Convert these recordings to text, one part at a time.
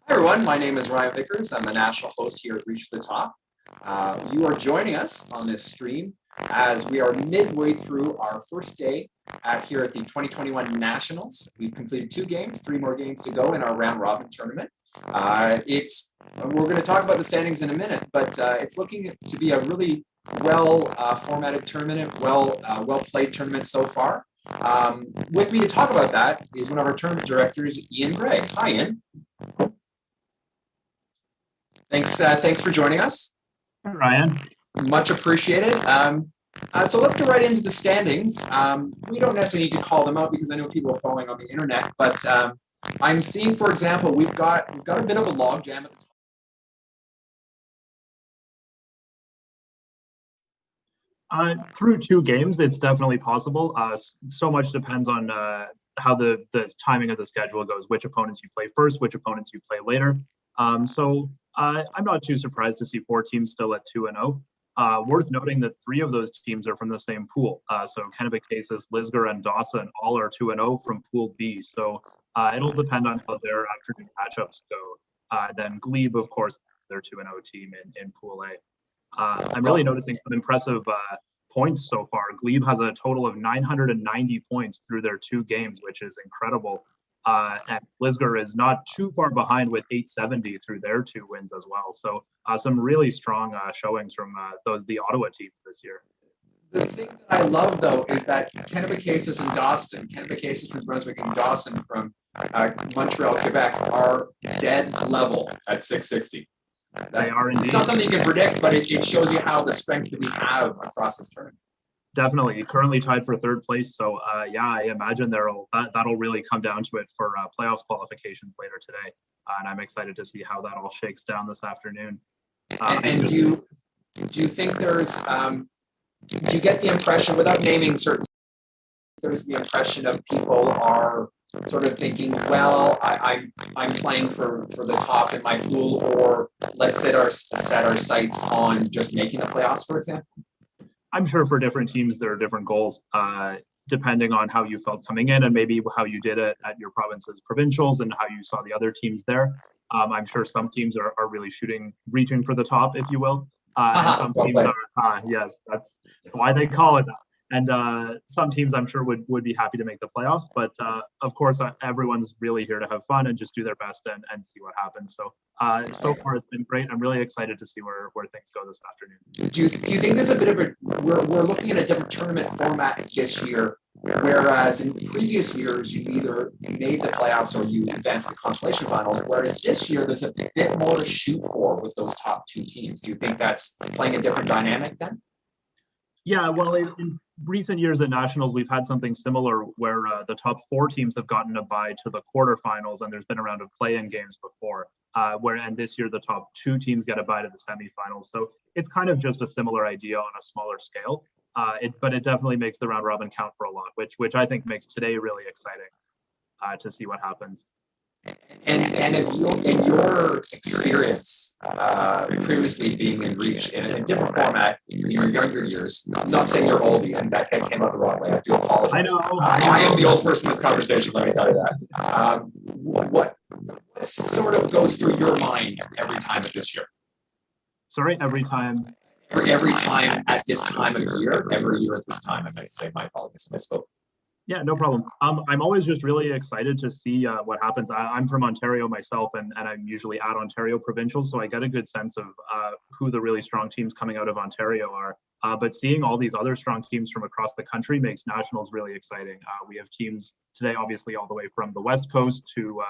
Hi everyone, my name is Ryan Vickers. I'm the national host here at Reach for the Top. You are joining us on this stream as we are midway through our first day here at the 2021 Nationals. We've completed 2 games, 3 more games to go in our round robin tournament. We're going to talk about the standings in a minute, but it's looking to be a really well formatted tournament, well played tournament so far. With me to talk about that is one of our tournament directors, Ian Gray. Hi, Ian. Thanks for joining us. Ryan. Much appreciated. So let's get right into the standings. We don't necessarily need to call them out because I know people are following on the internet, but I'm seeing, for example, we've got a bit of a log jam at the top. Through 2 games, it's definitely possible. So much depends on how the timing of the schedule goes, which opponents you play first, which opponents you play later. So I'm not too surprised to see 4 teams still at 2-0. Worth noting that 3 of those teams are from the same pool. So Kennebecasis, Lisgar, and Dawson all are 2-0 from Pool B. So it'll depend on how their afternoon matchups go. Then Glebe, of course, their 2-0 team in Pool A. I'm really noticing some impressive points so far. Glebe has a total of 990 points through their 2 games, which is incredible. And Lisgar is not too far behind with 870 through their 2 wins as well. So some really strong showings from the Ottawa teams this year. The thing that I love, though, is that Kennebecasis and Dawson, Kennebecasis from Brunswick and Dawson from Montreal, Quebec, are dead level at 660. They are indeed. It's not something you can predict, but it shows you how the strength that we have across this tournament. Definitely, currently tied for 3rd place. So yeah, I imagine that'll really come down to it for playoff qualifications later today. And I'm excited to see how that all shakes down this afternoon. And do you think there's, do you get the impression, without naming certain, there's the impression of people are sort of thinking, well, I'm playing for the top in my pool, or let's set our sights on just making the playoffs, for example? I'm sure for different teams, there are different goals, depending on how you felt coming in and maybe how you did it at your province's provincials and how you saw the other teams there. I'm sure some teams are really reaching for the top, if you will. And some teams are, yes, that's why they call it that. And some teams, I'm sure, would be happy to make the playoffs. But of course, everyone's really here to have fun and just do their best and see what happens. So so far, it's been great. I'm really excited to see where things go this afternoon. Do you think there's a bit of we're looking at a different tournament format this year, whereas in previous years, you either made the playoffs or you advanced the consolation finals, whereas this year, there's a bit more to shoot for with those top 2 teams. Do you think that's playing a different dynamic then? Yeah, well, in recent years at Nationals, we've had something similar where the top 4 teams have gotten a bye to the quarterfinals, and there's been a round of play-in games before, and this year the top 2 teams get a bye to the semifinals. So it's kind of just a similar idea on a smaller scale, but it definitely makes the round robin count for a lot, which I think makes today really exciting to see what happens. And if in your experience, previously being in Reach in a different format in your younger years, I'm not saying you're old, and that came out the wrong way. I do apologize. I know. I am the old person in this conversation, let me tell you that. What sort of goes through your mind every time at this year? Sorry, every time? Every time at this time of year, every year at this time, I might say, my apologies, I misspoke. Yeah, no problem. I'm always just really excited to see what happens. I'm from Ontario myself, and I'm usually at Ontario Provincial, so I get a good sense of who the really strong teams coming out of Ontario are. But seeing all these other strong teams from across the country makes Nationals really exciting. We have teams today, obviously, all the way from the West Coast to,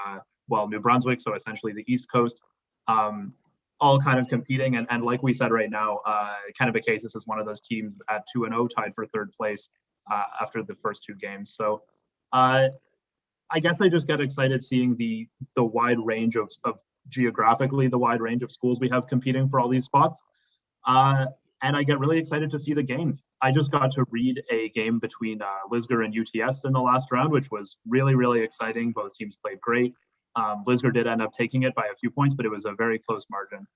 New Brunswick, so essentially the East Coast, all kind of competing. And like we said right now, Kennebecasis is one of those teams at 2-0, tied for 3rd place. After the first 2 games. So I guess I just get excited seeing the wide range of geographically, the wide range of schools we have competing for all these spots. And I get really excited to see the games. I just got to read a game between Lisgar and UTS in the last round, which was really, really exciting. Both teams played great. Lisgar did end up taking it by a few points, but it was a very close margin.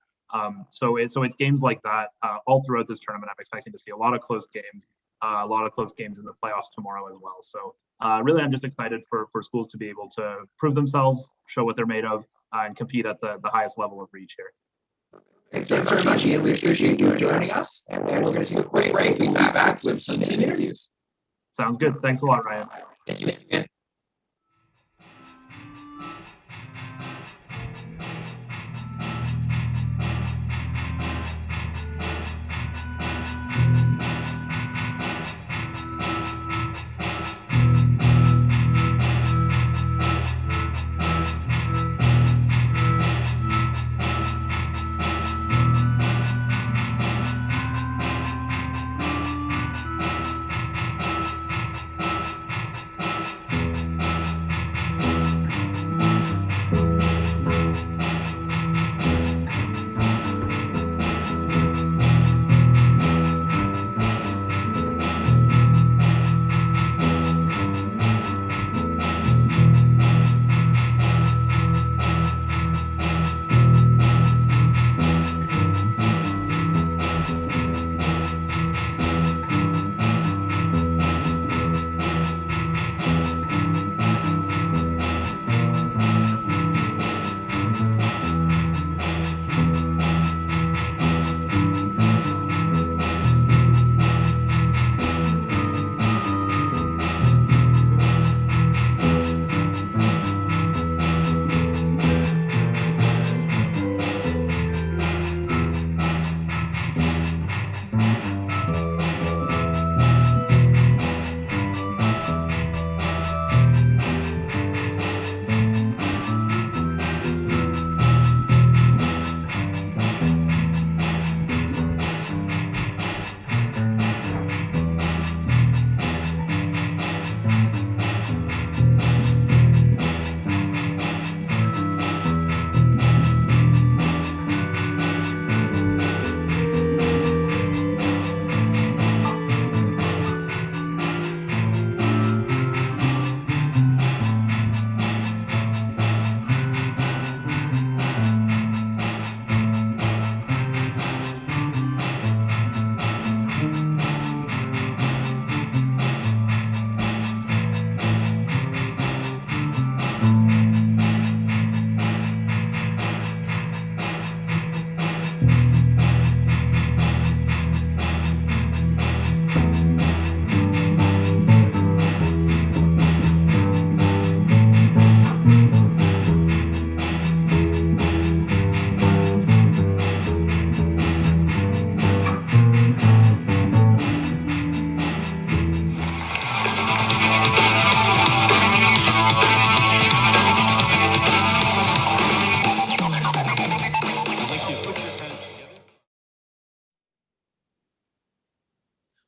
So it's games like that all throughout this tournament. I'm expecting to see a lot of close games. A lot of close games in the playoffs tomorrow as well. So really, I'm just excited for schools to be able to prove themselves, show what they're made of, and compete at the highest level of reach here. Thanks very much, Ian. We appreciate you joining us. And we're going to take a quick break. We'll be back with some team interviews. Sounds good. Thanks a lot, Ryan. Thank you, Ian.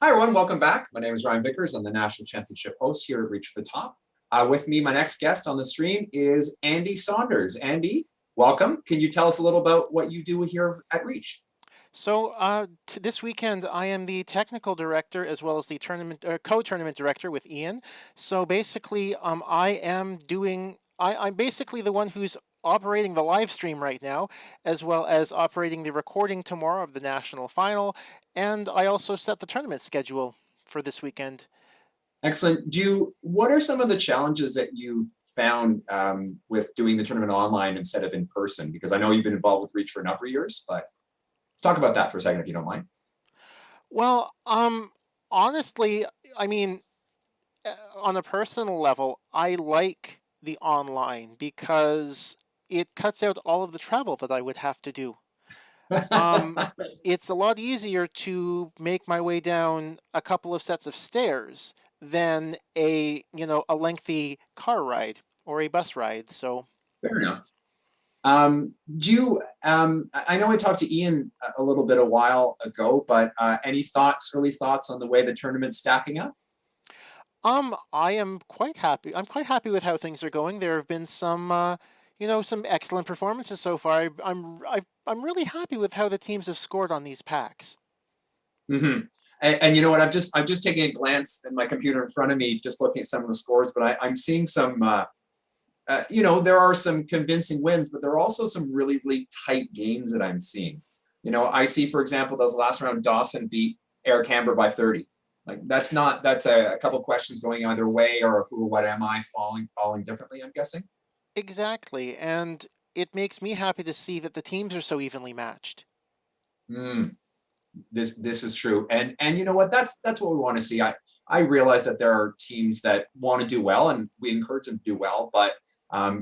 Hi, everyone. Welcome back. My name is Ryan Vickers. I'm the National Championship host here at Reach for the Top. With me, my next guest on the stream is Andy Saunders. Andy, welcome. Can you tell us a little about what you do here at Reach? So this weekend, I am the technical director as well as the tournament co-tournament director with Ian. So basically, I'm basically the one who's operating the live stream right now, as well as operating the recording tomorrow of the national final, and I also set the tournament schedule for this weekend. Excellent. What are some of the challenges that you've found with doing the tournament online instead of in person? Because I know you've been involved with Reach for a number of years, but talk about that for a second if you don't mind. Well, honestly, I mean, on a personal level, I like the online because it cuts out all of the travel that I would have to do. It's a lot easier to make my way down a couple of sets of stairs than a lengthy car ride or a bus ride. So fair enough. I know I talked to Ian a little bit a while ago, but any early thoughts on the way the tournament's stacking up? I am quite happy. I'm quite happy with how things are going. There have been some some excellent performances so far. I'm really happy with how the teams have scored on these packs. Mm-hmm. And you know what? I'm just taking a glance at my computer in front of me, just looking at some of the scores, but I'm seeing some. There are some convincing wins, but there are also some really, really tight games that I'm seeing. I see, for example, those last round, Dawson beat Eric Hamber by 30. Like that's a couple of questions going either way, or who or what am I falling differently, I'm guessing. Exactly. And it makes me happy to see that the teams are so evenly matched. Mm, this is true, and you know what? That's what we want to see. I realize that there are teams that want to do well, and we encourage them to do well. But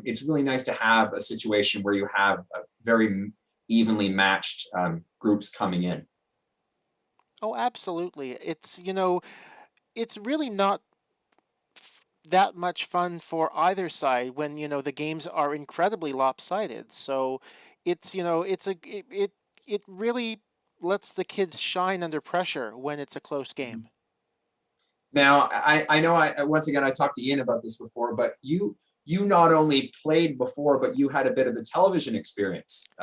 it's really nice to have a situation where you have a very evenly matched groups coming in. Oh, absolutely. It's, it's really not that much fun for either side when, the games are incredibly lopsided. So it's, it really lets the kids shine under pressure when it's a close game. Now, I know once again I talked to Ian about this before, but you not only played before, but you had a bit of the television experience.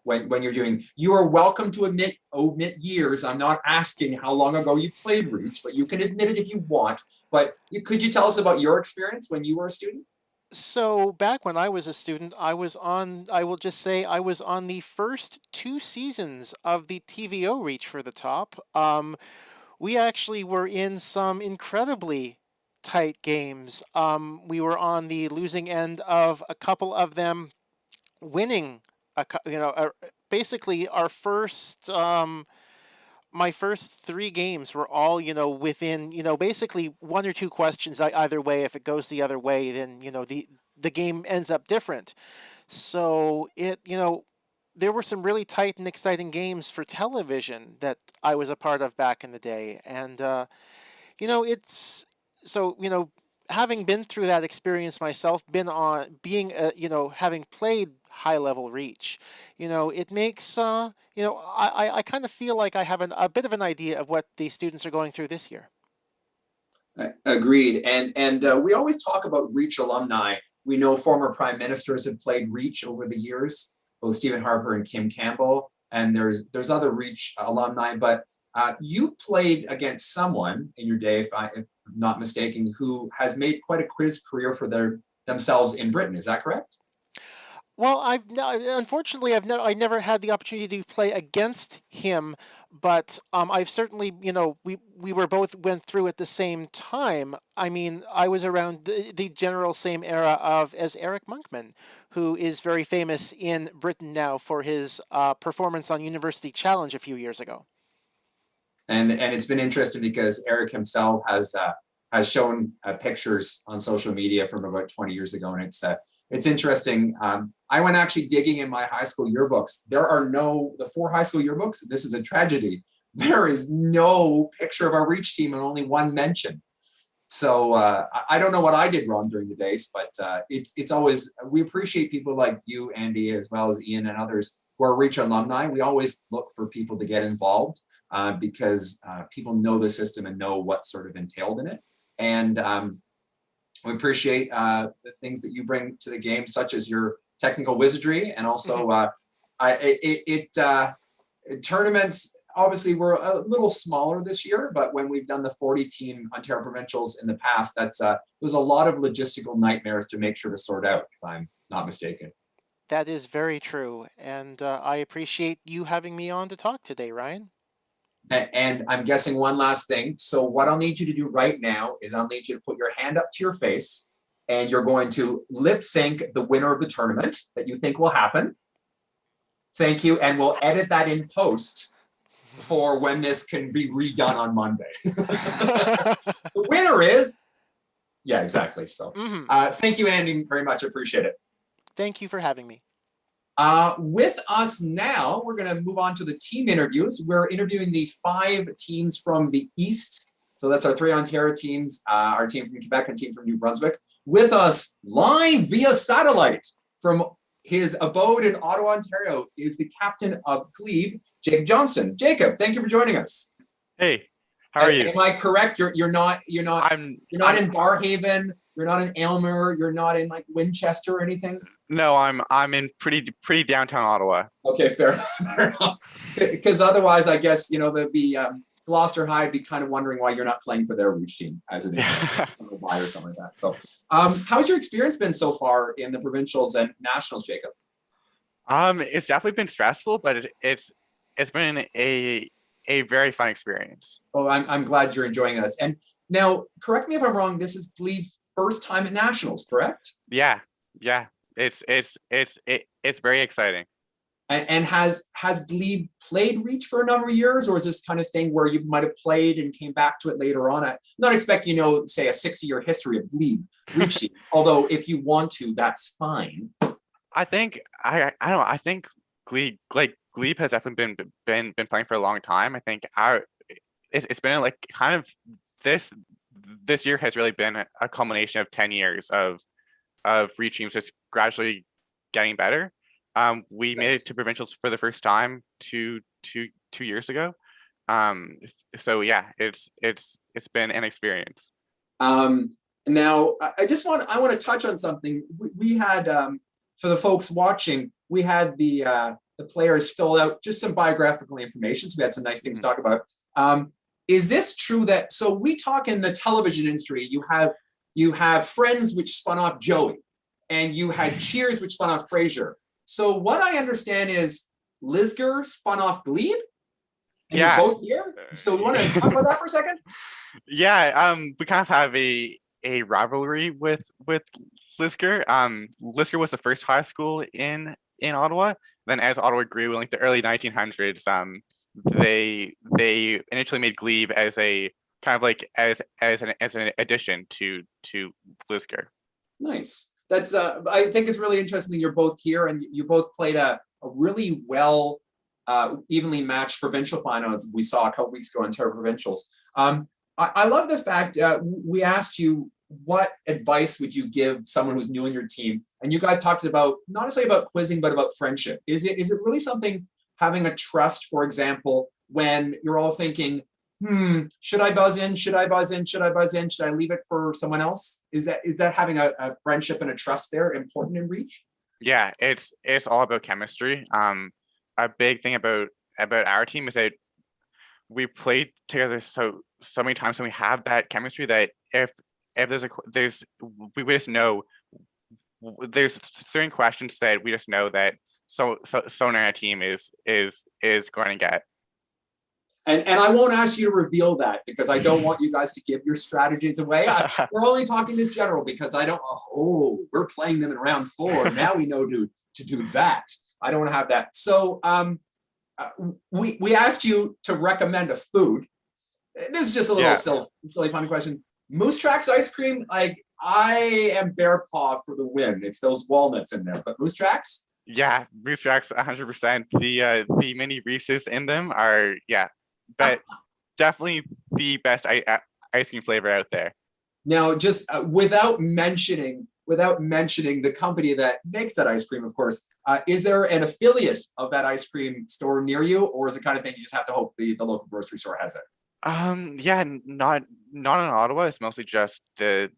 When you're doing, you are welcome to omit years. I'm not asking how long ago you played Reach, but you can admit it if you want. But could you tell us about your experience when you were a student? So back when I was a student, I will just say I was on the first two seasons of the TVO Reach for the Top. We actually were in some incredibly tight games. We were on the losing end of a couple of them winning, basically our first, my first three games were all, within, basically one or two questions either way. If it goes the other way, then, the game ends up different. So there were some really tight and exciting games for television that I was a part of back in the day. And, it's so, having been through that experience myself, having played high level Reach, it makes, I kind of feel like I have a bit of an idea of what the students are going through this year. Agreed. And we always talk about Reach alumni. We know former prime ministers have played Reach over the years, both Stephen Harper and Kim Campbell. And there's other Reach alumni, but you played against someone in your day, if I'm not mistaken, who has made quite a quiz career for themselves in Britain. Is that correct? Well, unfortunately I never had the opportunity to play against him, but I've certainly, we were both went through at the same time. I mean, I was around the general same era as Eric Monkman, who is very famous in Britain now for his performance on University Challenge a few years ago. And it's been interesting because Eric himself has shown pictures on social media from about 20 years ago, and it's interesting. I went actually digging in my high school yearbooks. There are the 4 high school yearbooks. This is a tragedy. There is no picture of our Reach team and only one mention. So I don't know what I did wrong during the days, but it's always, we appreciate people like you, Andy, as well as Ian and others who are Reach alumni. We always look for people to get involved because people know the system and know what sort of entailed in it. And we appreciate the things that you bring to the game, such as your technical wizardry, and also tournaments. Obviously, we're a little smaller this year, but when we've done the 40-team Ontario Provincials in the past, there's a lot of logistical nightmares to make sure to sort out, if I'm not mistaken. That is very true, and I appreciate you having me on to talk today, Ryan. And I'm guessing one last thing. So what I'll need you to do right now is I'll need you to put your hand up to your face, and you're going to lip sync the winner of the tournament that you think will happen. Thank you. And we'll edit that in post for when this can be redone on Monday. The winner is, yeah, exactly. So thank you, Andy, very much. I appreciate it. Thank you for having me. With us now, we're going to move on to the team interviews. We're interviewing the 5 teams from the East. So that's our 3 Ontario teams, our team from Quebec and team from New Brunswick. With us live via satellite from his abode in Ottawa, Ontario, is the captain of Glebe, Jacob Johnston. Jacob, thank you for joining us. Hey, how are you? Am I correct? You're not in Barhaven. You're not in Aylmer. You're not in like Winchester or anything. No, I'm in pretty downtown Ottawa. Okay, fair enough. Because otherwise, I guess the Gloucester High would be kind of wondering why you're not playing for their Reach team as it is, or something like that. So, how's your experience been so far in the provincials and nationals, Jacob? It's definitely been stressful, but it's been a very fun experience. Oh, I'm glad you're enjoying this. And now, correct me if I'm wrong. This is Glebe's first time at nationals, correct? Yeah. It's it's very exciting. And has Glebe played Reach for a number of years, or is this kind of thing where you might have played and came back to it later on? I'm not expecting, say a 60-year history of Glebe Reach, although if you want to, that's fine. I think I don't know. I think Glebe has definitely been playing for a long time. I think it's been like kind of this year has really been a culmination of 10 years of Reach teams just gradually getting better. We made it to provincials for the first time two years ago. So yeah, it's been an experience. Now I want to touch on something. We had for the folks watching, we had the players fill out just some biographical information. So we had some nice things to talk about. Is this true that, so we talk in the television industry, you have Friends, which spun off Joey, and you had Cheers, which spun off Frasier. So what I understand is Lisgar spun off Glebe, and you're both here. So we want to talk about that for a second. Yeah, we kind of have a rivalry with Lisgar. Lisgar was the first high school in Ottawa. Then as Ottawa grew in like the early 1900s, they initially made Glebe as a kind of like as an addition to Lisgar. Nice. That's I think it's really interesting that you're both here and you both played a really well evenly matched provincial finals we saw a couple weeks ago in Ontario Provincials. I love the fact we asked you what advice would you give someone who's new in your team, and you guys talked about not necessarily about quizzing but about friendship. Is it really something, having a trust, for example, when you're all thinking, should I buzz in? Should I buzz in? Should I buzz in? Should I leave it for someone else? Is that having a friendship and a trust there important in Reach? Yeah, it's all about chemistry. A big thing about our team is that we played together so many times, and we have that chemistry that if we just know there's certain questions that we just know that someone on our team is going to get. And I won't ask you to reveal that because I don't want you guys to give your strategies away. We're only talking as general because I don't, we're playing them in round 4. Now we know to do that. I don't want to have that. So we asked you to recommend a food. This is just a little silly funny question. Moose Tracks ice cream, I am bear paw for the win. It's those walnuts in there, but Moose Tracks? Yeah, Moose Tracks 100%. The mini Reese's in them are, but definitely the best ice cream flavor out there. Now, just without mentioning the company that makes that ice cream, of course, is there an affiliate of that ice cream store near you, or is it kind of thing you just have to hope the local grocery store has it? Yeah, not in Ottawa. It's mostly just the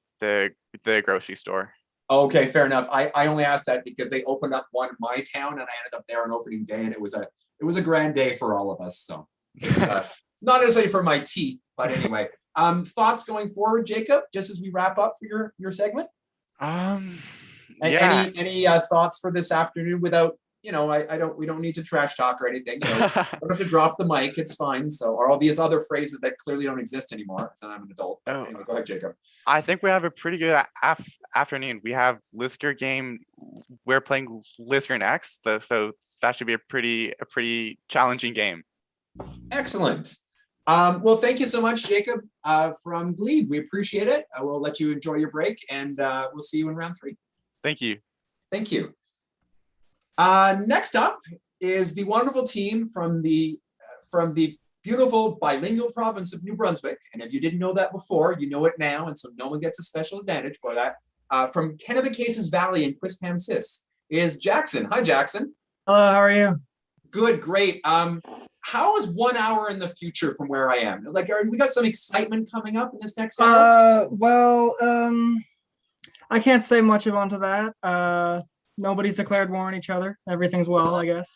grocery store. Okay, fair enough. I only asked that because they opened up one in my town, and I ended up there on opening day, and it was a grand day for all of us. So it's not necessarily for my teeth, but anyway. Thoughts going forward, Jacob? Just as we wrap up for your segment. Any thoughts for this afternoon without, we don't need to trash talk or anything. You don't have to drop the mic. It's fine. So, or all these other phrases that clearly don't exist anymore. So I'm an adult. Anyway, go ahead, Jacob. I think we have a pretty good afternoon. We have Lisgar game. We're playing Lisgar next, so that should be a pretty challenging game. Excellent. Well, thank you so much, Jacob, from Glebe. We appreciate it. I will let you enjoy your break, and we'll see you in round 3. Thank you. Thank you. Next up is the wonderful team from the beautiful bilingual province of New Brunswick. And if you didn't know that before, you know it now, and so no one gets a special advantage for that. From Kennebecasis Valley in Quispamsis is Jackson. Hi, Jackson. Hello, how are you? Good, great. How is 1 hour in the future from where I am? Like, we got some excitement coming up in this next hour? I can't say much onto that. Nobody's declared war on each other. Everything's well, I guess.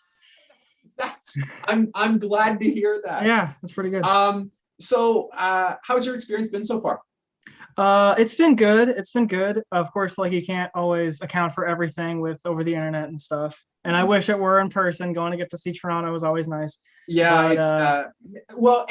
I'm glad to hear that. Yeah, that's pretty good. So how's your experience been so far? It's been good. It's been good. Of course, like, you can't always account for everything with over the internet and stuff. And I wish it were in person. Going to get to see Toronto was always nice. Yeah, but, it's well,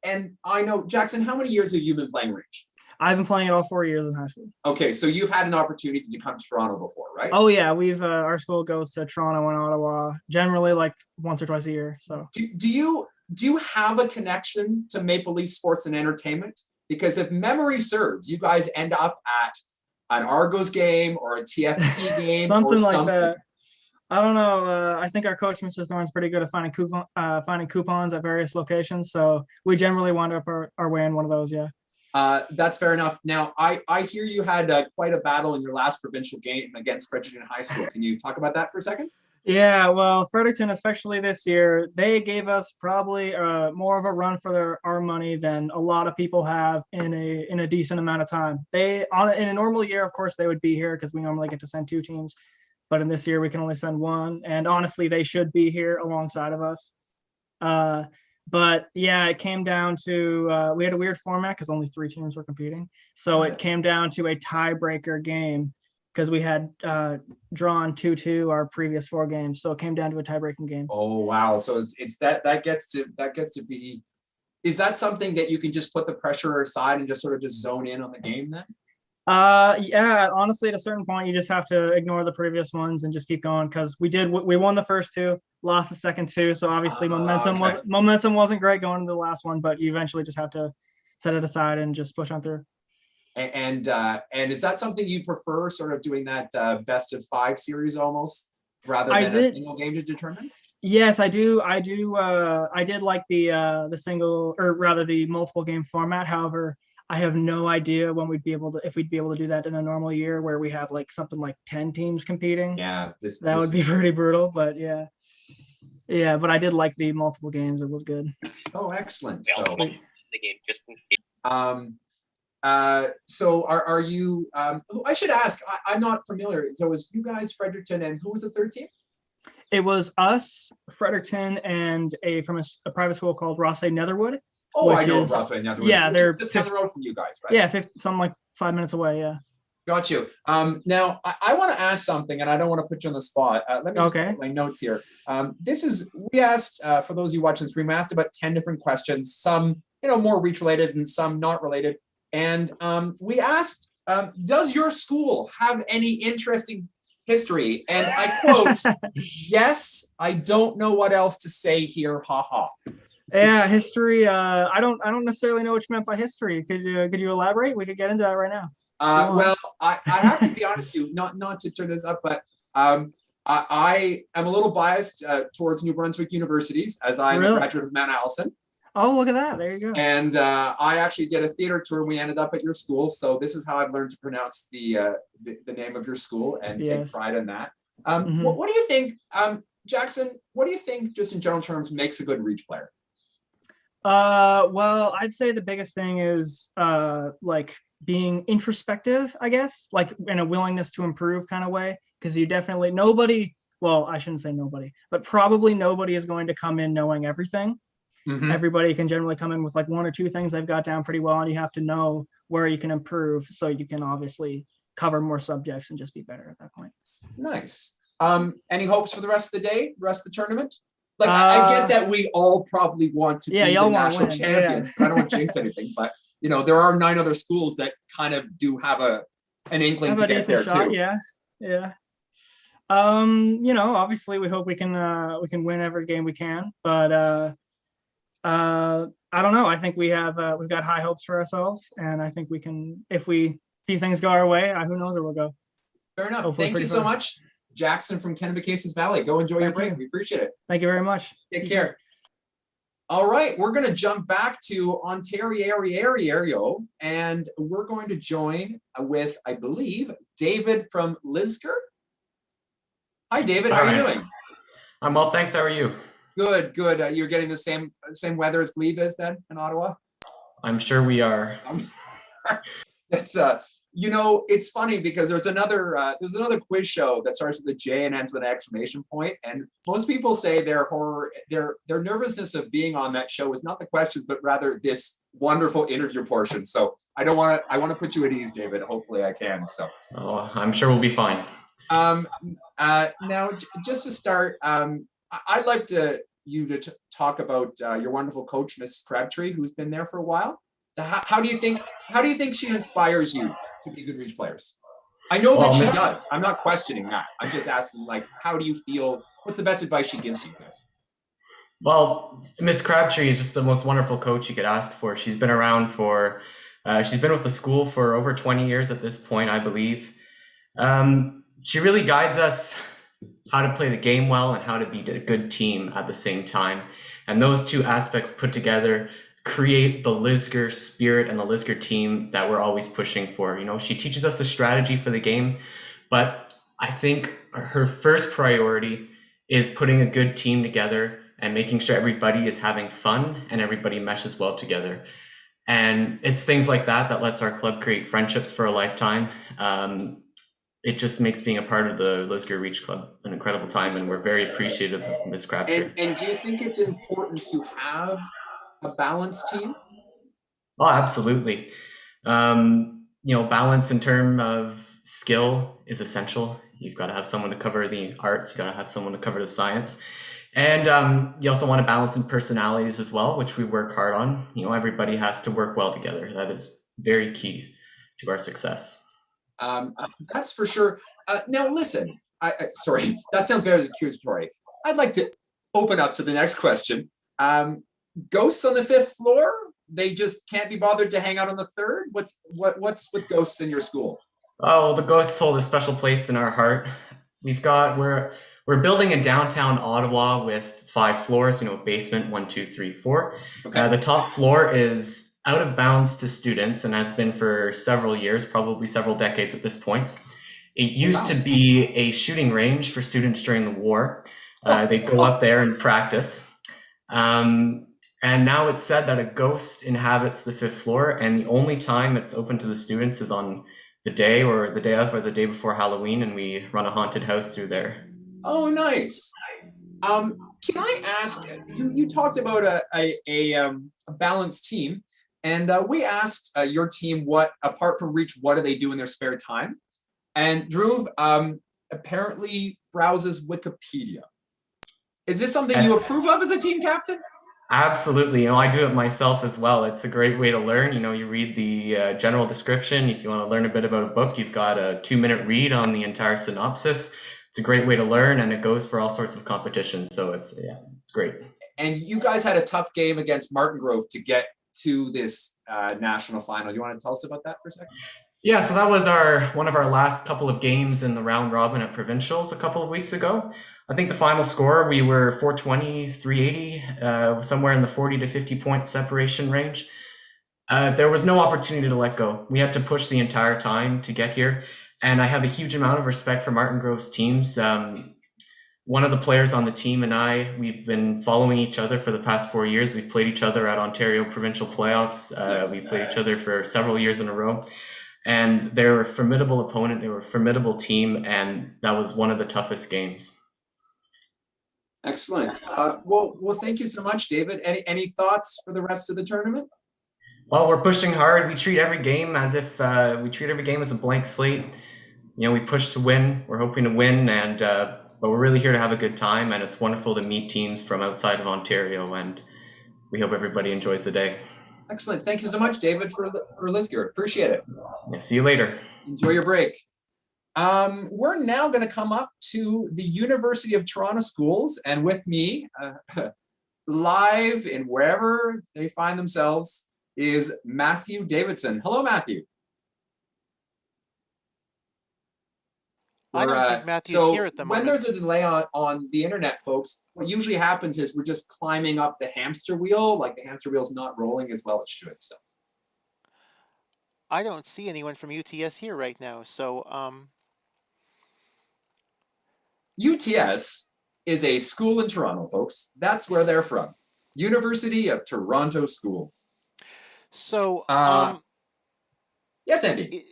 and I know, Jackson, how many years have you been playing Reach? I've been playing it all 4 years in high school. Okay, so you've had an opportunity to come to Toronto before, right? Oh yeah, we've our school goes to Toronto and Ottawa generally like once or twice a year. So Do you have a connection to Maple Leaf Sports and Entertainment? Because if memory serves, you guys end up at an Argos game or a TFC game or something like something. that. I don't know. I think our coach, Mr. Thorne's pretty good at finding coupons at various locations. So we generally wind up our way in one of those. Yeah. That's fair enough. Now, I hear you had quite a battle in your last provincial game against Fredericton High School. Can you talk about that for a second? Yeah, well, Fredericton, especially this year, they gave us probably more of a run for our money than a lot of people have in a decent amount of time. In a normal year, of course, they would be here because we normally get to send 2 teams, but in this year we can only send 1. And honestly, they should be here alongside of us. But yeah, it came down to we had a weird format because only 3 teams were competing, so it came down to a tiebreaker game. Because we had drawn 2-2 our previous 4 games, so it came down to a tie-breaking game. Oh wow! So it's that gets to be. Is that something that you can just put the pressure aside and just sort of just zone in on the game then? Yeah. Honestly, at a certain point, you just have to ignore the previous ones and just keep going. Because we won the first 2, lost the second 2, so obviously momentum wasn't great going into the last one. But you eventually just have to set it aside and just push on through. And is that something you prefer, sort of doing that best of 5 series almost, rather than a single game to determine? Yes, I do. I did like the single, or rather the multiple game format. However, I have no idea when if we'd be able to do that in a normal year where we have like something like 10 teams competing. Yeah, that would be pretty brutal. But yeah. But I did like the multiple games. It was good. Oh, excellent. So the game just in case. So are you? I should ask. I'm not familiar. So it was you guys, Fredericton, and who was the third team? It was us, Fredericton, and from a private school called Rossay Netherwood. Oh, I know Rossay Netherwood. Yeah, they're just down the road from you guys, right? Yeah, something like 5 minutes away. Yeah. Got you. Now I want to ask something, and I don't want to put you on the spot. Let me just put my notes here. We asked for those of you watching the stream, we asked about 10 different questions. Some more reach related, and some not related. And we asked, does your school have any interesting history? And I quote, yes, I don't know what else to say here, haha. Yeah, history. I don't necessarily know what you meant by history. Could you elaborate? We could get into that right now. Well, I have to be honest with you, not to turn this up, but I am a little biased towards New Brunswick universities, as I'm a graduate of Mount Allison. Oh, look at that. There you go. And I actually did a theater tour. We ended up at your school. So this is how I've learned to pronounce the name of your school and take pride in that. What do you think, Jackson, what do you think, just in general terms, makes a good reach player? Well, I'd say the biggest thing is like being introspective, I guess, like in a willingness to improve kind of way. Because you definitely, I shouldn't say nobody, but probably nobody is going to come in knowing everything. Mm-hmm. Everybody can generally come in with like 1 or 2 things they've got down pretty well, and you have to know where you can improve so you can obviously cover more subjects and just be better at that point. Nice. Any hopes for the rest of the day, the rest of the tournament? Like I get that we all probably want to be the national champions, but I don't want to jinx anything. But there are 9 other schools that kind of do have an inkling to get there too. Yeah. Obviously we hope we can win every game we can, but I don't know. I think we've got high hopes for ourselves, and I think we can, if few things go our way, who knows where we'll go. Fair enough. Hopefully Thank you so much, Jackson from Kennebecasis Valley. Go enjoy your break. We appreciate it. Thank you very much. Take care. All right, we're going to jump back to Ontario, and we're going to join with, I believe, David from Lisgar. Hi, David. How are you doing? I'm well, thanks. How are you? Good. You're getting the same weather as Glebe is then in Ottawa? I'm sure we are. It's it's funny because there's another quiz show that starts with a J and ends with an exclamation point, and most people say their nervousness of being on that show is not the questions, but rather this wonderful interview portion. So I want to put you at ease, David. Hopefully I can. So I'm sure we'll be fine. Now just to start, I'd like you to talk about your wonderful coach, Mrs. Crabtree, who's been there for a while. How do you think she inspires you to be good Reach players? I know that Well, she Miss- does. I'm not questioning that. I'm just asking, like, how do you feel? What's the best advice she gives you guys? Well, Miss Crabtree is just the most wonderful coach you could ask for. She's been around she's been with the school for over 20 years at this point, I believe. She really guides us how to play the game well and how to be a good team at the same time. And those two aspects put together create the Lisgar spirit and the Lisgar team that we're always pushing for. She teaches us the strategy for the game, but I think her first priority is putting a good team together and making sure everybody is having fun and everybody meshes well together. And it's things like that that lets our club create friendships for a lifetime. It just makes being a part of the Lisgar Reach Club an incredible time, and we're very appreciative of Ms. Crabtree. And do you think it's important to have a balanced team? Oh, absolutely. Balance in terms of skill is essential. You've got to have someone to cover the arts, you've got to have someone to cover the science. And you also want to balance in personalities as well, which we work hard on. Everybody has to work well together. That is very key to our success. That's for sure. Now, listen, sorry, that sounds very accusatory. I'd like to open up to the next question. Ghosts on the 5th floor? They just can't be bothered to hang out on the 3rd? What's with ghosts in your school? Oh, the ghosts hold a special place in our heart. We're building in downtown Ottawa with 5 floors, basement 1, 2, 3, 4. Okay. The top floor is out of bounds to students and has been for several years, probably several decades at this point. It used to be a shooting range for students during the war. They go up there and practice. And now it's said that a ghost inhabits the 5th floor, and the only time it's open to the students is on the day or the day of or the day before Halloween, and we run a haunted house through there. Oh, nice. Can I ask, you talked about a balanced team, and we asked your team what, apart from Reach, what do they do in their spare time? And Dhruv apparently browses Wikipedia. Is this something you approve of as a team captain? Absolutely. I do it myself as well. It's a great way to learn. You read the general description. If you want to learn a bit about a book, you've got a 2-minute read on the entire synopsis. It's a great way to learn, and it goes for all sorts of competitions. So it's great. And you guys had a tough game against Martin Grove to get to this national final. You want to tell us about that for a second? Yeah, so that was one of our last couple of games in the round robin at provincials a couple of weeks ago. I think the final score, we were 420, 380, somewhere in the 40 to 50 point separation range. There was no opportunity to let go. We had to push the entire time to get here. And I have a huge amount of respect for Martin Grove's teams. One of the players on the team and we've been following each other for the past 4 years. We've played each other at Ontario provincial playoffs. We played each other for several years in a row. And they were a formidable opponent. They were a formidable team. And that was one of the toughest games. Excellent. Well, thank you so much, David. Any thoughts for the rest of the tournament? Well, we're pushing hard. We treat every game as a blank slate. We push to win. We're hoping to win, but we're really here to have a good time. And it's wonderful to meet teams from outside of Ontario. And we hope everybody enjoys the day. Excellent. Thank you so much, David, for Lisgar. Appreciate it. Yeah, see you later. Enjoy your break. We're now going to come up to the University of Toronto schools, and with me, live in wherever they find themselves, is Matthew Davidson. Hello, Matthew. I don't think Matthew's here at the moment. When there's a delay on the internet, folks, what usually happens is we're just climbing up the hamster wheel, like the hamster wheel's not rolling as well as it should. So I don't see anyone from UTS here right now. So UTS is a school in Toronto, folks. That's where they're from. University of Toronto Schools. So yes, Andy.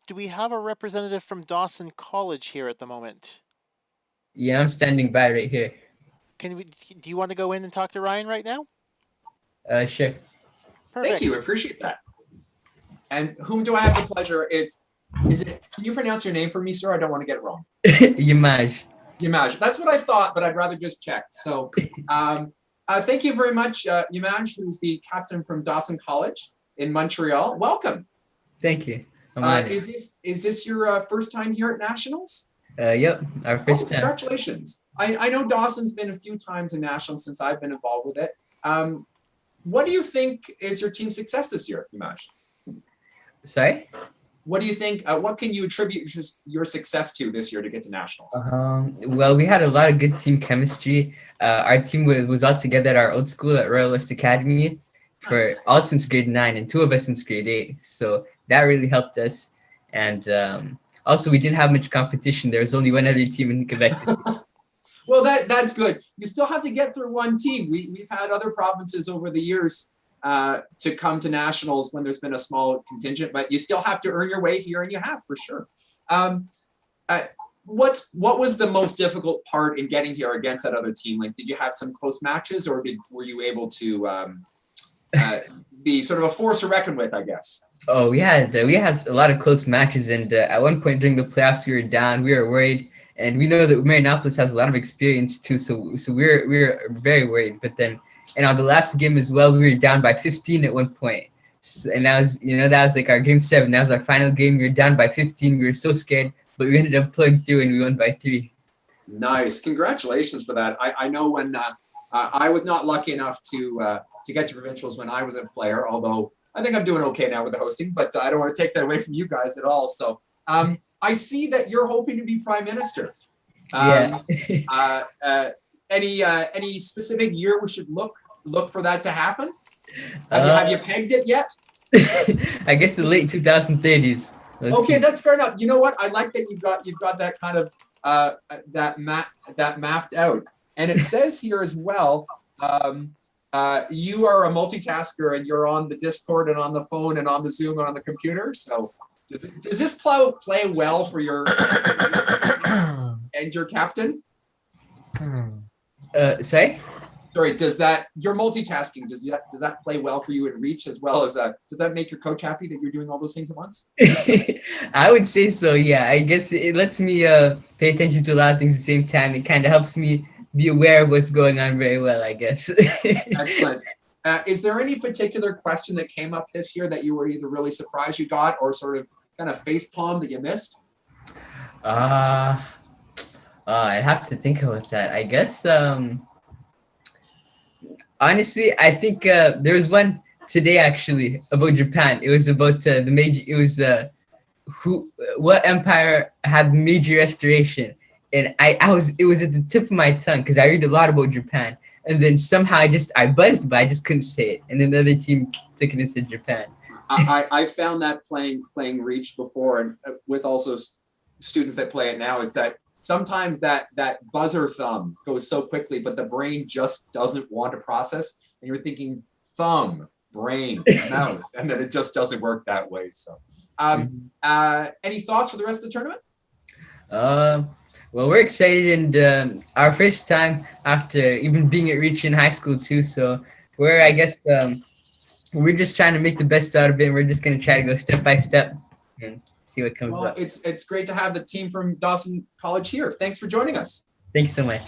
Do we have a representative from Dawson College here at the moment? Yeah, I'm standing by right here. Do you want to go in and talk to Ryan right now? Sure. Perfect. Thank you. I appreciate that. And whom do I have the pleasure? Can you pronounce your name for me, sir? I don't want to get it wrong. Yamaj. Yamaj. That's what I thought, but I'd rather just check. So Thank you very much, Imaj, who's the captain from Dawson College in Montreal. Welcome. Thank you. I'm honored. Is this your first time here at Nationals? Yep, our first time. Congratulations. I know Dawson's been a few times in Nationals since I've been involved with it. What do you think is your team's success this year, Imaj? Sorry? What do you think, what can you attribute your success to this year to get to Nationals? Well, we had a lot of good team chemistry. Our team was all together at our old school at Royal West Academy for all since grade 9 and 2 of us since grade 8. So that really helped us. And also, we didn't have much competition. There was only one other team in Quebec. Well, that's good. You still have to get through one team. We've had other provinces over the years to come to Nationals when there's been a small contingent, but you still have to earn your way here, and you have for sure. What was the most difficult part in getting here against that other team? Like, did you have some close matches, or were you able to be sort of a force to reckon with, I guess? Oh, we had a lot of close matches, and at one point during the playoffs, we were down. We were worried, and we know that Marianopolis has a lot of experience too, so we were very worried. But then, and on the last game as well, we were down by 15 at one point. So, and that was like our game 7. That was our final game. We were down by 15. We were so scared, but we ended up pulling through and we won by 3. Nice, congratulations for that. I know when I was not lucky enough to get to provincials when I was a player, although I think I'm doing okay now with the hosting, but I don't want to take that away from you guys at all. So I see that you're hoping to be prime minister. Yeah. Any specific year we should look for that to happen? Have you pegged it yet? I guess the late 2030s. Okay, that's fair enough. You know what? I like that you've got that kind of that mapped out. And it says here as well, you are a multitasker and you're on the Discord and on the phone and on the Zoom and on the computer. So does this play well for your and your captain? Sorry? Sorry, you're multitasking, does that play well for you in reach as well as does that make your coach happy that you're doing all those things at once? I would say so, yeah. I guess it lets me pay attention to a lot of things at the same time. It kind of helps me be aware of what's going on very well, I guess. Excellent. Is there any particular question that came up this year that you were either really surprised you got or sort of kind of facepalm that you missed? I'd have to think about that. I guess, honestly, I think there was one today actually about Japan. It was about the major, it was what empire had major restoration. And it was at the tip of my tongue because I read a lot about Japan. And then somehow I buzzed, but I just couldn't say it. And then the other team took it and said Japan. I found that playing Reach before, and with also students that play it now, is that sometimes that buzzer thumb goes so quickly, but the brain just doesn't want to process. And you're thinking thumb, brain, mouth, and then it just doesn't work that way. So, any thoughts for the rest of the tournament? Well, we're excited, and our first time after even being at Reach in high school too. So I guess we're just trying to make the best out of it. And we're just going to try to go step by step and see what comes up. It's great to have the team from Dawson College here. Thanks for joining us. Thank you so much.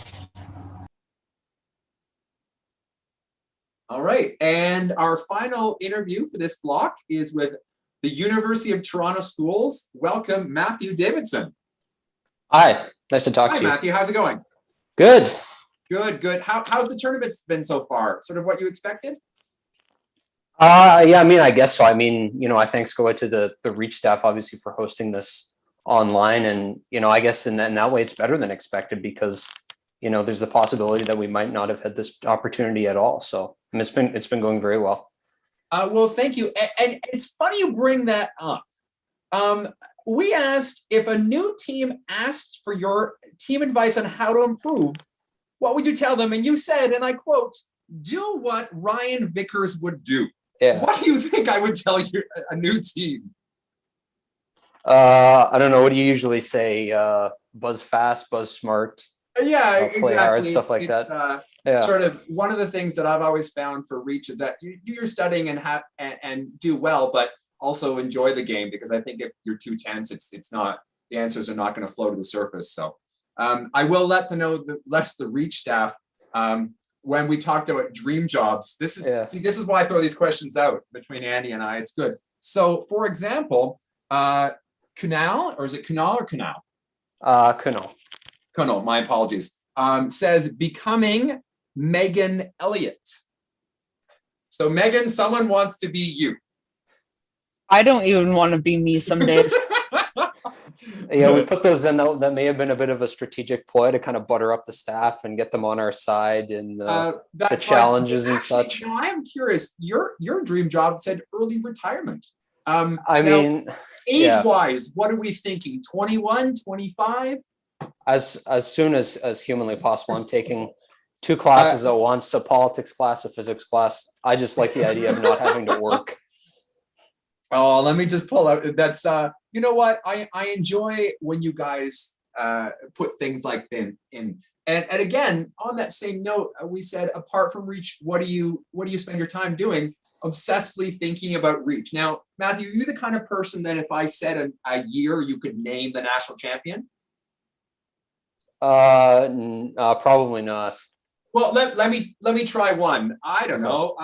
All right, and our final interview for this block is with the University of Toronto Schools. Welcome, Matthew Davidson. Hi, nice to talk to you. Hi, Matthew. How's it going? Good. Good. How's the tournament been so far? Sort of what you expected? Yeah, I mean, I guess so. I mean, I thanks go out to the Reach staff, obviously, for hosting this online. And, I guess in that way, it's better than expected because, there's the possibility that we might not have had this opportunity at all. So it's been going very well. Well, thank you. And it's funny you bring that up. We asked if a new team asked for your team advice on how to improve, what would you tell them? And you said, and I quote, "Do what Ryan Vickers would do." Yeah. What do you think I would tell you a new team? I don't know. What do you usually say? Buzz fast, buzz smart. Yeah, exactly. Play hard, stuff like that. Yeah. Sort of one of the things that I've always found for Reach is that you do your studying and do well, but also enjoy the game, because I think if you're too tense, it's not, the answers are not going to flow to the surface. So I will let the Reach staff when we talked about dream jobs. This is why I throw these questions out between Andy and I. It's good. So, for example, Kunal, or is it Kunal or Kunal? Kunal. Kunal, my apologies. Says becoming Megan Elliott. So, Megan, someone wants to be you. I don't even want to be me some days. Yeah, we put those in. That may have been a bit of a strategic ploy to kind of butter up the staff and get them on our side in the challenges and such. You know, I am curious. Your dream job said early retirement. I mean, age-wise, what are we thinking? 21, 25? As soon as humanly possible. I'm taking 2 classes at once, a politics class, a physics class. I just like the idea of not having to work. Oh, let me just pull out. That's you know what? I enjoy when you guys put things like in. And again, on that same note, we said apart from Reach, what do you spend your time doing? Obsessively thinking about Reach. Now, Matthew, are you the kind of person that if I said a year, you could name the national champion? Probably not. Well, let me try one. I don't know.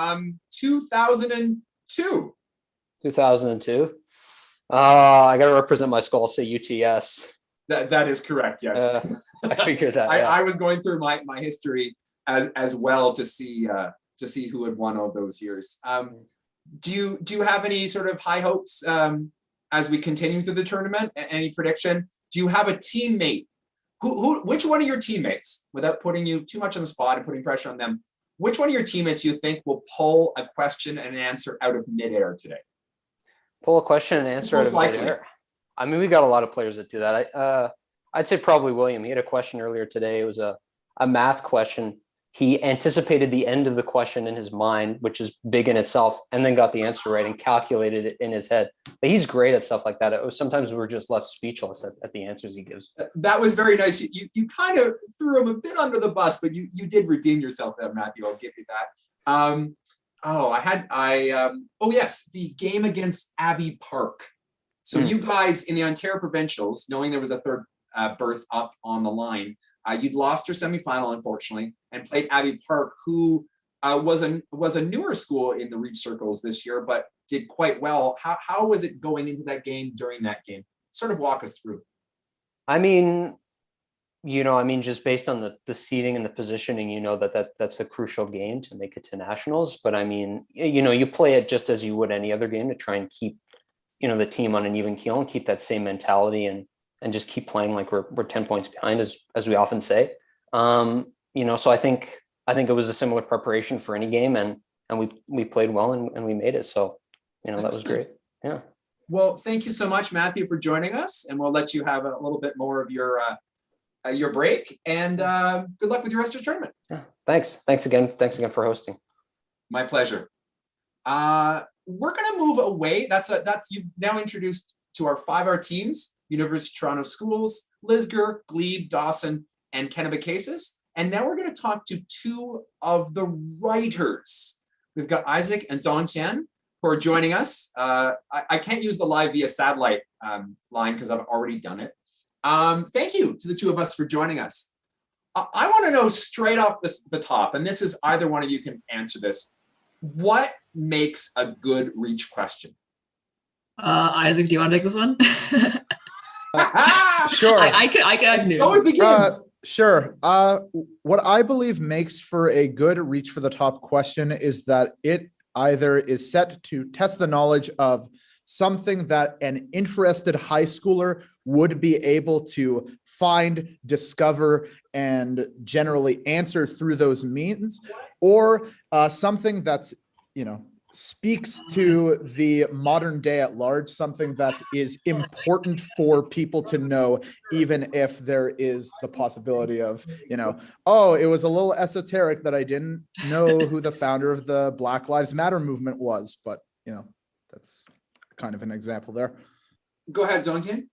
2002. 2002. I got to represent my school. I'll say UTS. That is correct. Yes, I figured that. I was going through my history as well to see who had won all those years. Do you have any sort of high hopes as we continue through the tournament? Any prediction? Do you have a teammate? Which one of your teammates, without putting you too much on the spot and putting pressure on them, which one of your teammates you think will pull a question and an answer out of midair today? Pull a question and answer out of midair. I mean, we got a lot of players that do that. I'd say probably William. He had a question earlier today. It was a math question. He anticipated the end of the question in his mind, which is big in itself, and then got the answer right and calculated it in his head. But he's great at stuff like that. Sometimes we're just left speechless at the answers he gives. That was very nice. You kind of threw him a bit under the bus, but you did redeem yourself there, Matthew. I'll give you that. Yes, the game against Abbey Park. So you guys in the Ontario Provincials, knowing there was a third berth up on the line, you'd lost your semifinal, unfortunately, and played Abbey Park, who was a newer school in the Reach circles this year, but did quite well. How was it going into that game during that game? Sort of walk us through. I mean, just based on the seeding and the positioning, that's a crucial game to make it to nationals. But I mean, you play it just as you would any other game to try and keep, the team on an even keel and keep that same mentality and just keep playing like we're 10 points behind, as we often say. So I think it was a similar preparation for any game, and we played well and we made it. So, that was great. Yeah. Well, thank you so much, Matthew, for joining us, and we'll let you have a little bit more of your break, and good luck with your rest of the tournament. Yeah. Thanks again for hosting. My pleasure. We're going to move away. That's you've now introduced to our 5R teams: University of Toronto Schools, Lisgar, Glebe, Dawson, and Kennebecasis. And now we're going to talk to 2 of the writers. We've got Isaac and Zongtian, who are joining us. I can't use the live via satellite line because I've already done it. Thank you to the 2 of us for joining us. I want to know straight off the top, and this is either one of you can answer this. What makes a good Reach question? Isaac, do you want to take this one? Sure. I can. So it begins. Sure. What I believe makes for a good Reach for the Top question is that it either is set to test the knowledge of something that an interested high schooler would be able to find, discover, and generally answer through those means, or something that's, speaks to the modern day at large, something that is important for people to know, even if there is the possibility of, oh, it was a little esoteric that I didn't know who the founder of the Black Lives Matter movement was, but, that's kind of an example there. Go ahead, Zongtian.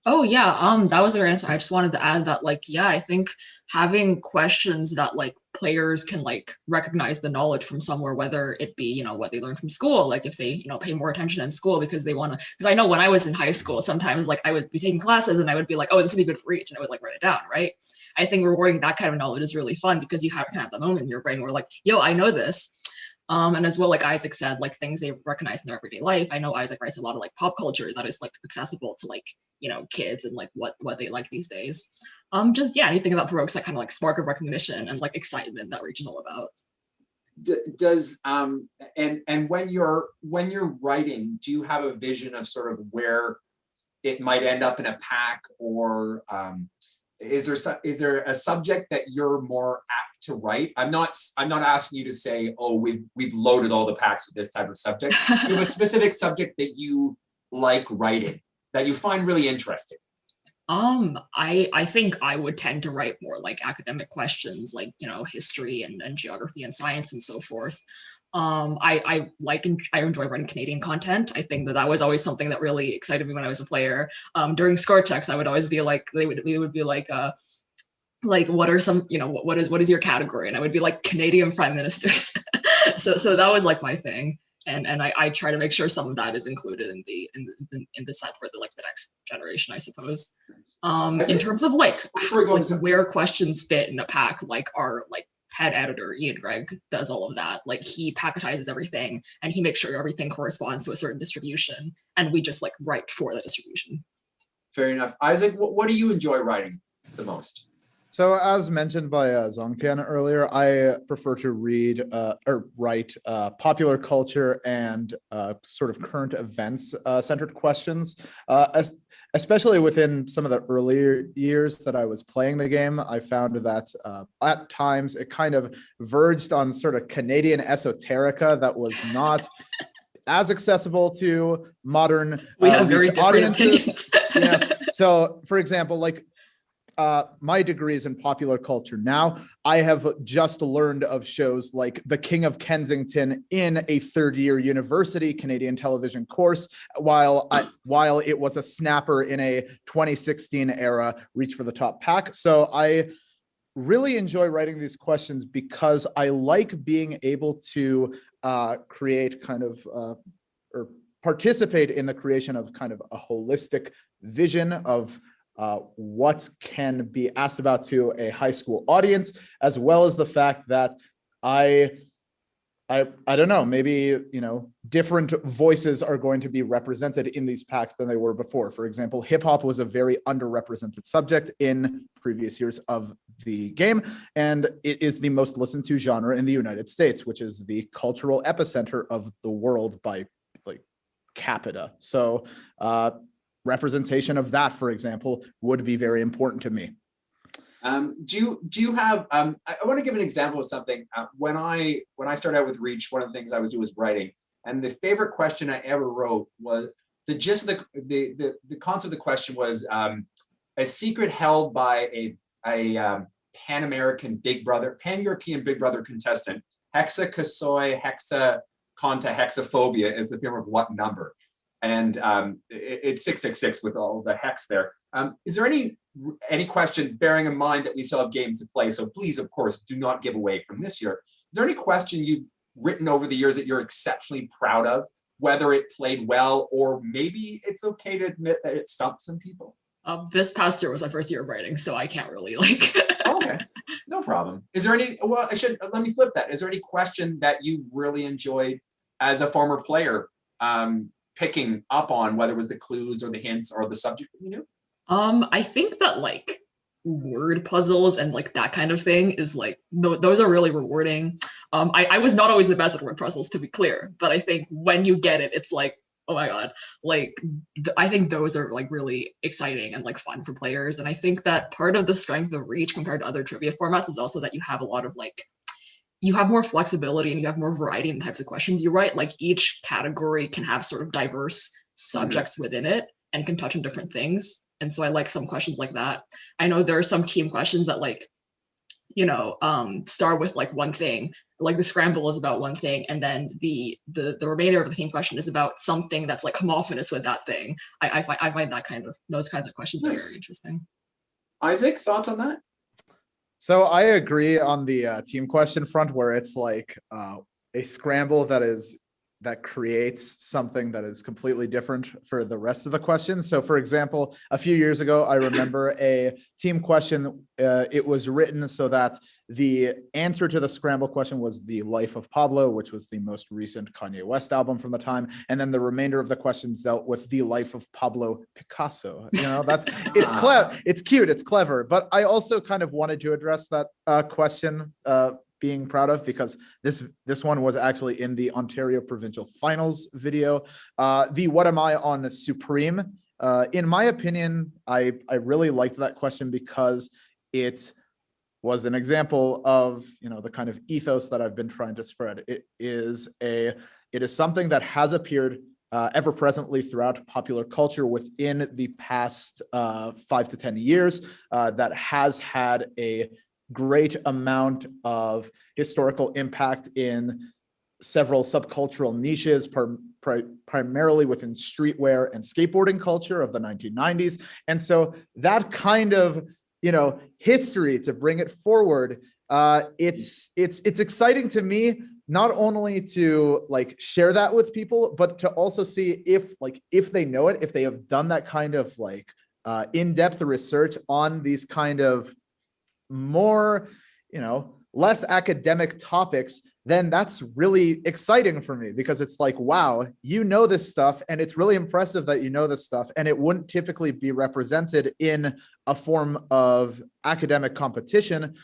Oh yeah, that was their answer. I just wanted to add that, I think having questions that players can like recognize the knowledge from somewhere, whether it be, you know, what they learn from school, like if they, you know, pay more attention in school because they want to, because I know when I was in high school, sometimes like I would be taking classes and I would be like, oh, this would be good for each, and I would like write it down, right? I think rewarding that kind of knowledge is really fun because you have kind of the moment in your brain where like, yo, I know this. And as well, like Isaac said, like things they recognize in their everyday life. I know Isaac writes a lot of like pop culture that is like accessible to like, you know, kids and like what they like these days. Just yeah, anything that provokes that kind of like spark of recognition and like excitement that Reach is all about. Does and when you're writing, do you have a vision of sort of where it might end up in a pack, or is there a subject that you're more apt to write? I'm not asking you to say, oh, we've loaded all the packs with this type of subject. You have a specific subject that you like writing, that you find really interesting. I think I would tend to write more like academic questions, like, you know, history and geography and science and so forth. I enjoy writing Canadian content. I think that was always something that really excited me when I was a player. During score checks, I would always be like, they would be like what are some, you know, what is your category? And I would be like Canadian prime ministers. so that was like my thing. And I try to make sure some of that is included in the set for the next generation, I suppose. In terms of like where questions fit in a pack, like our like head editor Ian Gregg does all of that. Like he packetizes everything and he makes sure everything corresponds to a certain distribution, and we just like write for the distribution. Fair enough. Isaac, what do you enjoy writing the most? So as mentioned by Zongtian earlier, I prefer to read or write popular culture and sort of current events centered questions, especially within some of the earlier years that I was playing the game. I found that at times it kind of verged on sort of Canadian esoterica that was not as accessible to modern audiences. Yeah. So for example, like, my degree is in popular culture. Now I have just learned of shows like The King of Kensington in a third-year university Canadian television course, while it was a snapper in a 2016 era Reach for the Top pack. So I really enjoy writing these questions because I like being able to create kind of or participate in the creation of kind of a holistic vision of what can be asked about to a high school audience, as well as the fact that I don't know, maybe, you know, different voices are going to be represented in these packs than they were before. For example, hip hop was a very underrepresented subject in previous years of the game, and it is the most listened to genre in the United States, which is the cultural epicenter of the world by like capita. So representation of that, for example, would be very important to me. Do you have, I want to give an example of something. When I started out with Reach, one of the things I was doing was writing. And the favorite question I ever wrote was, the gist of the concept of the question was a secret held by a Pan-American Big Brother, Pan-European Big Brother contestant. Hexakasoi, hexaconta, hexaphobia is the fear of what number? And it's 666 with all the hex there. Is there any question, bearing in mind that we still have games to play, so please, of course, do not give away from this year. Is there any question you've written over the years that you're exceptionally proud of, whether it played well, or maybe it's okay to admit that it stumped some people? This past year was my first year of writing, so I can't really like. Okay, no problem. Is there any, well, let me flip that. Is there any question that you've really enjoyed as a former player, picking up on, whether it was the clues or the hints or the subject that you knew? I think that like word puzzles and like that kind of thing is like, those are really rewarding. I was not always the best at word puzzles, to be clear, but I think when you get it, it's like, oh my God, like I think those are like really exciting and like fun for players. And I think that part of the strength of Reach compared to other trivia formats is also that you have a lot of like, you have more flexibility and you have more variety in the types of questions you write. Like each category can have sort of diverse subjects within it and can touch on different things. And so I like some questions like that. I know there are some team questions that like, you know, start with like one thing, like the scramble is about one thing, and then the remainder of the team question is about something that's like homophonous with that thing. I find that those kinds of questions are very interesting. Isaac, thoughts on that? So I agree on the team question front, where it's like a scramble that creates something that is completely different for the rest of the questions. So for example, a few years ago, I remember a team question. It was written so that the answer to the scramble question was The Life of Pablo, which was the most recent Kanye West album from the time. And then the remainder of the questions dealt with The Life of Pablo Picasso. You know, it's clever, it's cute, it's clever. But I also kind of wanted to address that question, being proud of, because this one was actually in the Ontario Provincial Finals video. The What Am I on Supreme? In my opinion, I really liked that question because it was an example of, you know, the kind of ethos that I've been trying to spread. It is something that has appeared ever presently throughout popular culture within the past 5 to 10 years, that has had a great amount of historical impact in several subcultural niches, primarily within streetwear and skateboarding culture of the 1990s. And so that kind of, you know, history, to bring it forward, it's exciting to me, not only to like share that with people, but to also see if they know it, if they have done that kind of like in-depth research on these kind of more, you know, less academic topics, then that's really exciting for me, because it's like, wow, you know this stuff, and it's really impressive that you know this stuff, and it wouldn't typically be represented in a form of academic competition,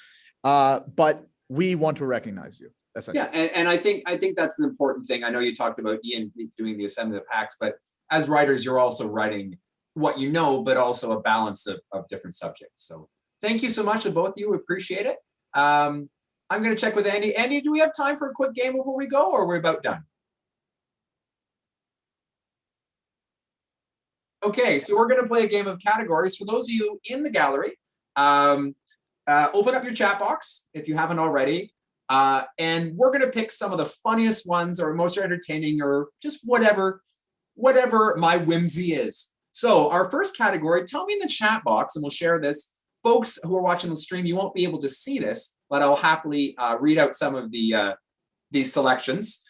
but we want to recognize you, essentially. Yeah, and I think that's an important thing. I know you talked about Ian doing the Assembly of Packs, but as writers, you're also writing what you know, but also a balance of different subjects. So thank you so much to both of you. Appreciate it. I'm going to check with Andy. Andy, do we have time for a quick game before we go, or we're about done? Okay, so we're going to play a game of categories. For those of you in the gallery, open up your chat box if you haven't already, and we're going to pick some of the funniest ones or most entertaining, or just whatever my whimsy is. So our first category, tell me in the chat box, and we'll share this. Folks who are watching the stream, you won't be able to see this, but I'll happily read out some of these selections.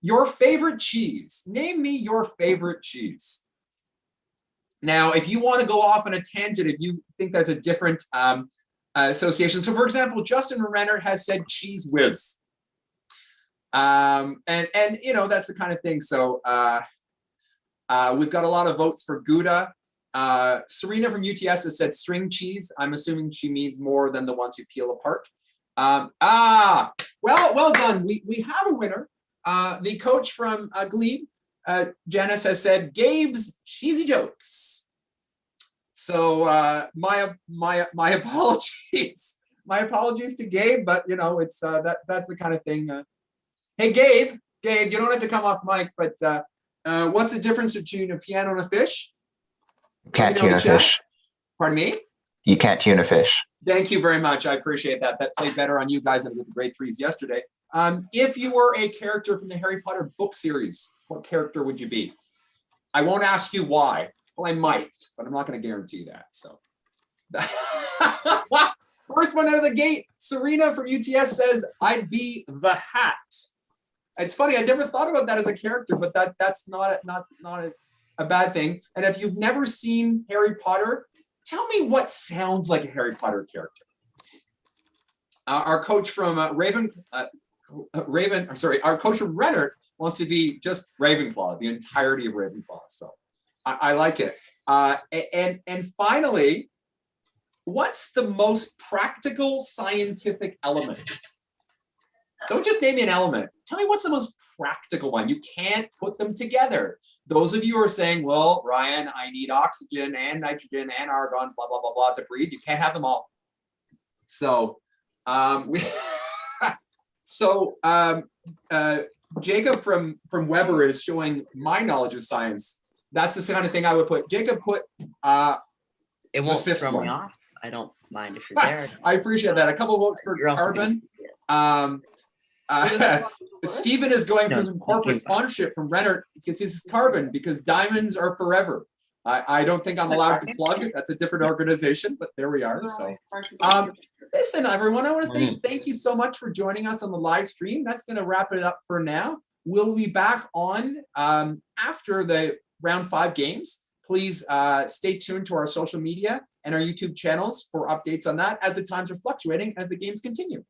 Your favorite cheese. Name me your favorite cheese. Now, if you want to go off on a tangent, if you think there's a different association. So for example, Justin Renner has said Cheese Whiz. And you know, that's the kind of thing. So we've got a lot of votes for Gouda. Serena from UTS has said string cheese. I'm assuming she means more than the ones you peel apart. Well done. We have a winner. The coach from Glebe, Janice, has said Gabe's cheesy jokes. So my apologies. My apologies to Gabe, but you know, it's that's the kind of thing. Hey Gabe, you don't have to come off mic, but what's the difference between a piano and a fish? Can't tune a fish. Pardon me? You can't tune a fish. Thank you very much. I appreciate that. That played better on you guys than with the grade 3s yesterday. If you were a character from the Harry Potter book series, what character would you be? I won't ask you why. Well, I might, but I'm not going to guarantee that. So, first one out of the gate, Serena from UTS says, I'd be the Hat. It's funny. I never thought about that as a character, but that's not a bad thing. And if you've never seen Harry Potter, tell me what sounds like a Harry Potter character. Our coach from our coach from Renner wants to be just Ravenclaw, the entirety of Ravenclaw. So I like it. And finally, what's the most practical scientific element? Don't just name me an element. Tell me what's the most practical one. You can't put them together. Those of you who are saying, well, Ryan, I need oxygen and nitrogen and argon, blah, blah, blah, blah, to breathe. You can't have them all. So, Jacob from Weber is showing my knowledge of science. That's the kind of thing I would put. Jacob put it won't the 5th throw one. me off. I don't mind if you're there. I appreciate that. A couple votes for carbon. Stephen is going for some corporate sponsorship from Renner because this is carbon, because diamonds are forever. I don't think I'm allowed to plug. That's a different organization, but there we are. So Listen, everyone, I want to thank you so much for joining us on the live stream. That's going to wrap it up for now. We'll be back on after the round 5 games. Please stay tuned to our social media and our YouTube channels for updates on that as the times are fluctuating as the games continue.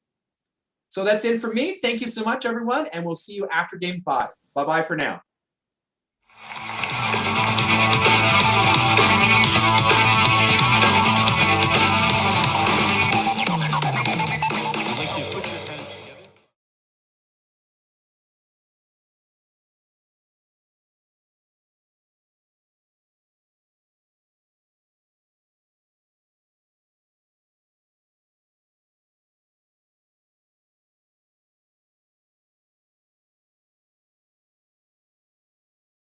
So that's it for me. Thank you so much, everyone, and we'll see you after game 5. Bye-bye for now.